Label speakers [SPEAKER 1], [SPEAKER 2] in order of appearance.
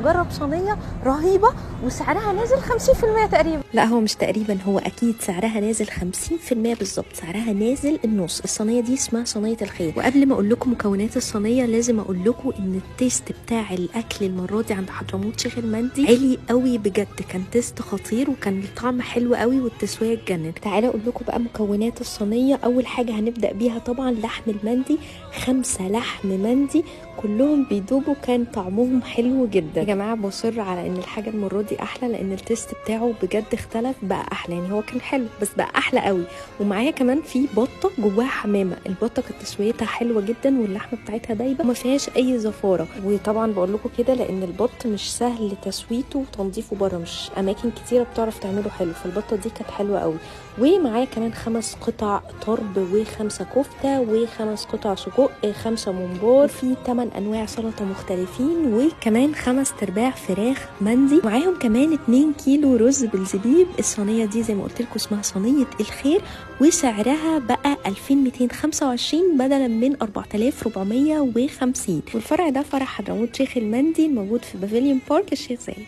[SPEAKER 1] جرب صينيه رهيبه وسعرها نازل 50% تقريبا.
[SPEAKER 2] لا هو مش تقريبا، هو اكيد سعرها نازل 50% بالظبط، سعرها نازل النص. الصينيه دي اسمها صينيه الخير. وقبل ما اقول لكم مكونات الصينيه لازم اقول لكم ان التيست بتاع الاكل المره دي عند حضرموت شيخ المندي عالي قوي بجد، كان تيست خطير وكان الطعم حلو قوي والتسويه اتجنن. تعالى اقول لكم بقى مكونات الصينيه. اول حاجه هنبدا بيها طبعا لحم المندي، 5 لحم مندي كلهم بيدوبوا، كان طعمهم حلو جدا. يا جماعه بصر على ان الحاجه المره دي احلى، لان التيست بتاعه بجد اختلف بقى احلى. يعني هو كان حلو بس بقى احلى قوي. ومعايا كمان في بطه جواها حمامه، البطه كانت تسويتها حلوه جدا واللحمه بتاعتها دايبه وما فيهاش اي زفاره. وطبعا بقول لكم كده لان البط مش سهل تسويته وتنظيفه بره، مش اماكن كتيره بتعرف تعمله حلو، فالبطه دي كانت حلوه قوي. ومعايا كمان 5 قطع طرب و5 كفته و5 قطع سجق، 5 ممبار، في 8 انواع سلطه مختلفين، وكمان 5/4 فراخ مندي. معاهم كمان 2 كيلو رز بالزبيب. الصينيه دي زي ما قلت لكم اسمها صينيه الخير، وسعرها بقى 2225 بدلا من 4450. والفرع ده فرع حضرموت شيخ المندي الموجود في بافيليون بارك الشيخ زايد.